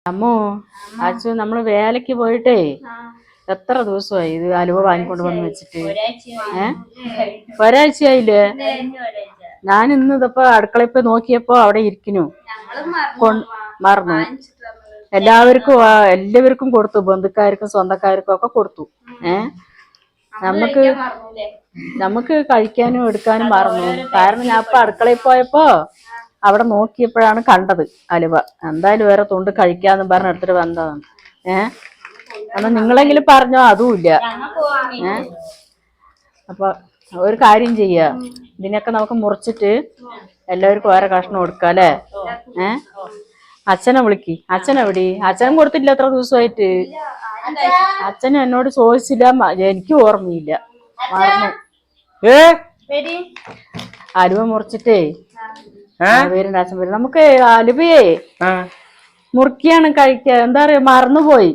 അമ്മോ അച്ഛൻ നമ്മള് വേലക്ക് പോയിട്ടേ എത്ര ദിവസമായി ഇത് അലുവ വാങ്ങിക്കൊണ്ട് വന്ന് വെച്ചിട്ട് ഒരാഴ്ചയായില്ലേ? ഞാൻ ഇന്ന് ഇതപ്പോ അടുക്കളയിപ്പോ നോക്കിയപ്പോ അവിടെ ഇരിക്കുന്നു മറന്നു. എല്ലാവർക്കും കൊടുത്തു, ബന്ധുക്കാർക്കും സ്വന്തക്കാർക്കും ഒക്കെ കൊടുത്തു. നമുക്ക് കഴിക്കാനും എടുക്കാനും മറന്നു. കാരണം ഞാൻ ഇപ്പൊ അടുക്കളയിൽ പോയപ്പോ അവിടെ നോക്കിയപ്പോഴാണ് കണ്ടത് അലുവ. എന്തായാലും വേറെ തൊണ്ട് കഴിക്കാന്ന് പറഞ്ഞ എടുത്തിട്ട് വന്നതാണ്. എന്നാ നിങ്ങളെങ്കിലും പറഞ്ഞോ? അതുമില്ല. അപ്പൊ ഒരു കാര്യം ചെയ്യാ, ഇതിനൊക്കെ നമുക്ക് മുറിച്ചിട്ട് എല്ലാവർക്കും ഓരോ കഷ്ണം കൊടുക്കാം അല്ലേ? അച്ഛനെ വിളിക്ക്. അച്ഛനെവിടെ? അച്ഛനും കൊടുത്തില്ല എത്ര ദിവസമായിട്ട്. അച്ഛനും എന്നോട് ചോദിച്ചില്ല, എനിക്ക് ഓർമ്മയില്ല, മറന്നു. അലുവ മുറിച്ചിട്ടേ വരുന്നുണ്ട് അച്ഛൻ വരും. നമുക്ക് അലുവയെ മുറുക്കിയാണ് കഴിക്കുക. എന്താ പറയാ, മറന്നുപോയി.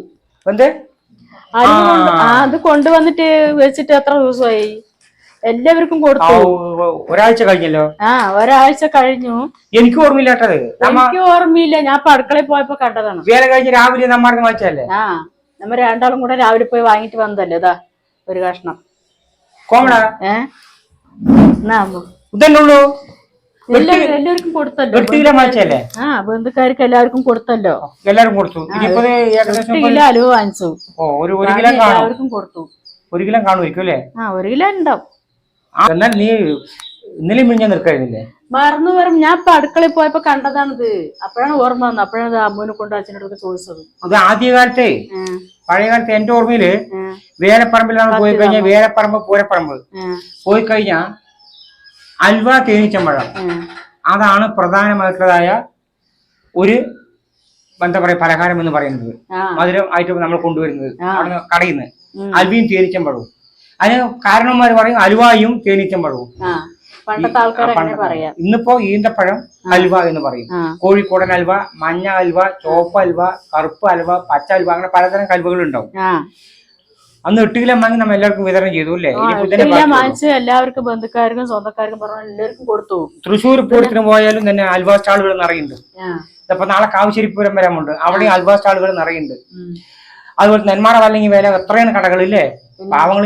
അത് കൊണ്ടുവന്നിട്ട് വെച്ചിട്ട് എത്ര ദിവസമായി? എല്ലാവർക്കും കൊടുത്തു. ഒരാഴ്ച കഴിഞ്ഞല്ലോ. ഒരാഴ്ച കഴിഞ്ഞു. എനിക്ക് ഓർമ്മയില്ല. എനിക്ക് ഓർമ്മയില്ല. ഞാൻ ഇപ്പൊ അടുക്കളയിൽ പോയപ്പോ കണ്ടതാണ്. വേല കഴിഞ്ഞ് രാവിലെ വാങ്ങിച്ചല്ലേ? നമ്മ രണ്ടാളും കൂടെ രാവിലെ പോയി വാങ്ങിട്ട് വന്നതല്ലേ. ഇതാ ഒരു കഷ്ണം. എല്ലാവർക്കും കൊടുത്തല്ലോ. ബന്ധുക്കാർക്ക് എല്ലാവർക്കും കൊടുത്തല്ലോ. എല്ലാരും കൊടുത്തു. 8 കിലോ അലുവ വാങ്ങിച്ചു. എല്ലാവർക്കും കൊടുത്തു. 1 കിലോ കാണുമായിരിക്കും അല്ലേ? 1 കിലോ ഉണ്ടാവും. എന്നാൽ നീ ഇന്നലെ മിനിഞ്ഞാ നിൽക്കായിരുന്നില്ലേ? മറന്നു വരും. ഞാൻ ഇപ്പൊ അടുക്കളയിൽ പോയപ്പോ കണ്ടതാണിത്. അപ്പോഴാണ് ഓർമ്മ വന്നത്. അപ്പോഴാണ് അമ്മൂനെ കൊണ്ട് അച്ഛനോടൊക്കെ ചോദിച്ചത്. അത് ആദ്യകാലത്തെ, പഴയ കാലത്ത് എന്റെ ഓർമ്മയില് വേലപ്പറമ്പിലാണ് പോയി കഴിഞ്ഞാൽ, വേലപ്പറമ്പ് പൂരപ്പറമ്പ് പോയി കഴിഞ്ഞാ അൽവ തേനീച്ചമ്പഴം, അതാണ് പ്രധാനമായിട്ടുള്ളതായ ഒരു എന്താ പറയാ പലഹാരം എന്ന് പറയുന്നത്. മധുരം ആയിട്ട് നമ്മൾ കൊണ്ടുവരുന്നത് അവിടെ കടയിൽ നിന്ന്. അൽവയും തേനീച്ചമ്പഴവും. അതിന് കാരണവന്മാർ പറയും അലുവായും തേനീച്ചമ്പഴവും. ഇന്നിപ്പോ ഈന്തപ്പഴം ഹൽവ എന്ന് പറയും. കോഴിക്കോടൻ ഹൽവ, മഞ്ഞ ഹൽവ, ചോപ്പ് ഹൽവ, കറുപ്പ് ഹൽവ, പച്ച ഹൽവ, അങ്ങനെ പലതരം ഹൽവകൾ ഉണ്ടാവും. അന്ന് 8 കിലോ വാങ്ങി നമ്മൾ എല്ലാവർക്കും വിതരണം ചെയ്തു അല്ലേ? എല്ലാവർക്കും ബന്ധുക്കാർക്കും സ്വന്തക്കാർക്കും എല്ലാവർക്കും കൊടുത്തു. തൃശ്ശൂർ പൂരത്തിന് പോയാലും തന്നെ ഹൽവ സ്റ്റാളുകൾ നിറയുന്നുണ്ട്. ഇപ്പൊ നാളെ കാവശ്ശേരി പൂരം വരാമുണ്ട്, അവിടെ ഹൽവ സ്റ്റാളുകൾ നിറയുന്നുണ്ട്. അതുപോലെ നെന്മാറ വല്ലെങ്കിൽ വേല എത്രയാണ് കടകളില്ലേ? പാവങ്ങൾ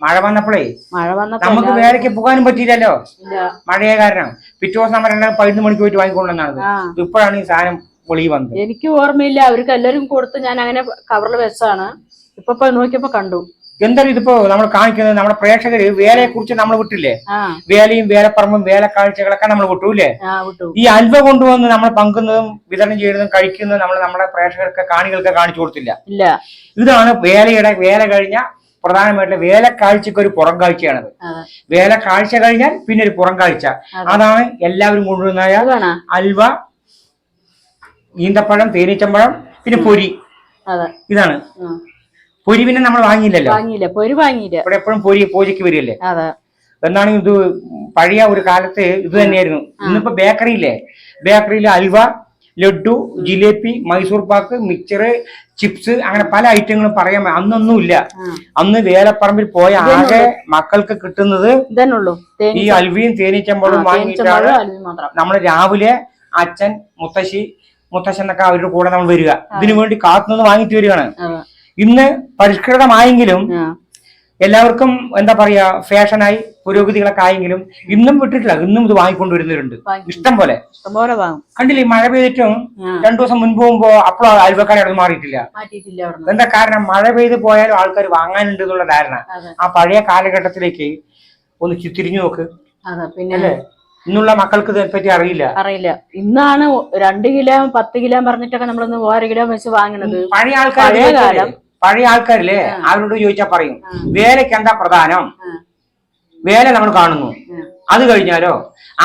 മഴ വന്നപ്പോഴേ നമുക്ക് വേലയ്ക്ക് പോകാനും പറ്റിയില്ലല്ലോ, മഴയെ കാരണം. പിറ്റേ ദിവസം നമ്മൾ 11 മണിക്ക് പോയിട്ട് വാങ്ങിക്കൊണ്ടെന്നാണ്. ഇപ്പോഴാണ് ഈ സാധനം വെളി വന്നത്. എനിക്ക് ഓർമ്മയില്ല. അവർക്ക് എല്ലാവരും കൊടുത്ത് ഞാൻ അങ്ങനെ കവറിൽ വെച്ചാണ്. ഇപ്പൊ നോക്കിയപ്പോ കണ്ടു. എന്തായാലും ഇതിപ്പോ നമ്മൾ കാണിക്കുന്നത് നമ്മുടെ പ്രേക്ഷകര് വേലയെ കുറിച്ച് നമ്മൾ വിട്ടില്ലേ? വേലയും വേലപ്പറമ്പും വേലക്കാഴ്ചകളൊക്കെ നമ്മൾ വിട്ടൂല്ലേ? ഈ അൽവ കൊണ്ടുവന്ന് നമ്മൾ പങ്കുന്നതും വിതരണം ചെയ്യുന്നതും കഴിക്കുന്നതും നമ്മുടെ പ്രേക്ഷകർക്ക് കാണികൾക്ക് കാണിച്ചു കൊടുത്തില്ല. ഇതാണ് വേല കഴിഞ്ഞ പ്രധാനമായിട്ടുള്ള വേലക്കാഴ്ചക്ക് ഒരു പുറം കാഴ്ചയാണത്. വേലക്കാഴ്ച കഴിഞ്ഞാൽ പിന്നെ ഒരു പുറം കാഴ്ച. അതാണ് എല്ലാവരും കൊണ്ടുവന്ന അൽവ, ഈന്തപ്പഴം, തേനീച്ചമ്പഴം, പിന്നെ പൊരി. ഇതാണ് പൊരി. പിന്നെ നമ്മൾ വാങ്ങിയില്ലല്ലോ, ഇവിടെ എപ്പോഴും പൂജയ്ക്ക് വരികയല്ലേ. എന്നാണ് ഇത് പഴയ ഒരു കാലത്ത് ഇത് തന്നെയായിരുന്നു. ഇന്നിപ്പോ ബേക്കറിയിലെ അൽവ, ലഡു, ജിലേബി, മൈസൂർ പാക്ക്, മിക്സറ്, ചിപ്സ്, അങ്ങനെ പല ഐറ്റങ്ങളും പറയാൻ അന്നൊന്നും ഇല്ല. അന്ന് വേലപ്പറമ്പിൽ പോയ ആകെ മക്കൾക്ക് കിട്ടുന്നത് ഈ അൽവിയും തേനീച്ചമ്പഴവും വാങ്ങിയിട്ടാണ് നമ്മൾ രാവിലെ അച്ഛൻ, മുത്തശ്ശനൊക്കെ അവരുടെ കൂടെ നമ്മൾ വരിക. ഇതിനു വേണ്ടി കാത്തുനിന്ന് വാങ്ങിട്ട് വരികയാണ്. ഇന്ന് പരിഷ്കൃതമായെങ്കിലും എല്ലാവർക്കും എന്താ പറയാ ഫാഷനായി പുരോഗതികളൊക്കെ ആയെങ്കിലും ഇന്നും വിട്ടിട്ടില്ല. ഇന്നും ഇത് വാങ്ങിക്കൊണ്ടുവരുന്നവരുണ്ട് ഇഷ്ടം പോലെ. കണ്ടില്ലേ, മഴ പെയ്തിട്ടും 2 ദിവസം മുൻപ് പോകുമ്പോ അപ്പോഴും അയൽവക്കാരെ അവിടെ മാറിയിട്ടില്ല. എന്താ കാരണം? മഴ പെയ്ത് പോയാലും ആൾക്കാർ വാങ്ങാനുണ്ട് എന്നുള്ള ധാരണ. ആ പഴയ കാലഘട്ടത്തിലേക്ക് ഒന്ന് തിരിഞ്ഞു നോക്ക്. പിന്നെ ഇന്നുള്ള മക്കൾക്ക് ഇതിനെപ്പറ്റി അറിയില്ല. ഇന്നാണ് 2 കിലോ 10 കിലോ പറഞ്ഞിട്ടൊക്കെ നമ്മളൊന്ന് 1 കിലോ വെച്ച് വാങ്ങണത്. പഴയ ആൾക്കാരില്ലേ, അവരോട് ചോദിച്ചാൽ പറയും വേലയ്ക്ക് എന്താ പ്രധാനം? വേല നമ്മൾ കാണുന്നു, അത് കഴിഞ്ഞാലോ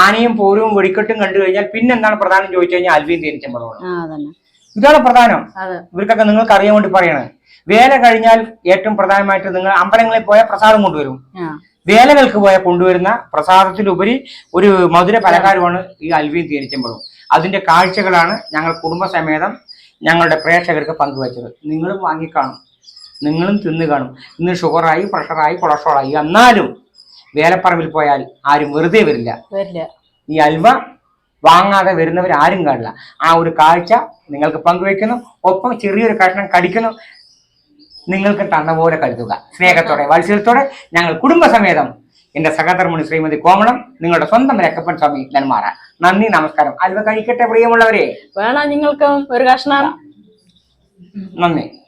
ആനയും പോരും വെടിക്കെട്ടും കണ്ടു കഴിഞ്ഞാൽ പിന്നെ എന്താണ് പ്രധാനം ചോദിച്ചു കഴിഞ്ഞാൽ അൽവിയും തേനീച്ചമ്പഴമാണ്. ഇതാണ് പ്രധാനം. ഇവർക്കൊക്കെ നിങ്ങൾക്ക് അറിയാൻ വേണ്ടി പറയണത്. വേല കഴിഞ്ഞാൽ ഏറ്റവും പ്രധാനമായിട്ട് നിങ്ങൾ അമ്പലങ്ങളിൽ പോയാൽ പ്രസാദം കൊണ്ടുവരും. വേലകൾക്ക് പോയാൽ കൊണ്ടുവരുന്ന പ്രസാദത്തിലുപരി ഒരു മധുര പലഹാരമാണ് ഈ അൽവിയും തേനീച്ചമ്പഴവും. അതിന്റെ കാഴ്ചകളാണ് ഞങ്ങൾ കുടുംബസമേതം ഞങ്ങളുടെ പ്രേക്ഷകർക്ക് പങ്കുവച്ചത്. നിങ്ങളും വാങ്ങിക്കാണും, നിങ്ങളും തിന്നു കാണും. ഇന്ന് ഷുഗറായി, പ്രഷറായി, കൊളസ്ട്രോളായി. എന്നാലും വേലപ്പറമ്പിൽ പോയാൽ ആരും വെറുതെ വരില്ല. ഈ അൽവ വാങ്ങാതെ വരുന്നവർ ആരും കാണില്ല. ആ ഒരു കാഴ്ച നിങ്ങൾക്ക് പങ്കുവെക്കുന്നു. ഒപ്പം ചെറിയൊരു കഷ്ണം കടിക്കുന്നു. നിങ്ങൾക്ക് തന്ന പോലെ കരുതുക. സ്നേഹത്തോടെ വാത്സല്യത്തോടെ ഞങ്ങൾ കുടുംബസമേതം എന്റെ സഹധർമ്മിണി ശ്രീമതി കോമളം, നിങ്ങളുടെ സ്വന്തം രക്കപ്പൻ സ്വാമി നെന്മാറ. നന്ദി, നമസ്കാരം. അലുവ കഴിക്കട്ടെ പ്രിയമുള്ളവരെ. വേണം നിങ്ങൾക്കും ഒരു കഷ്ണം. നന്ദി.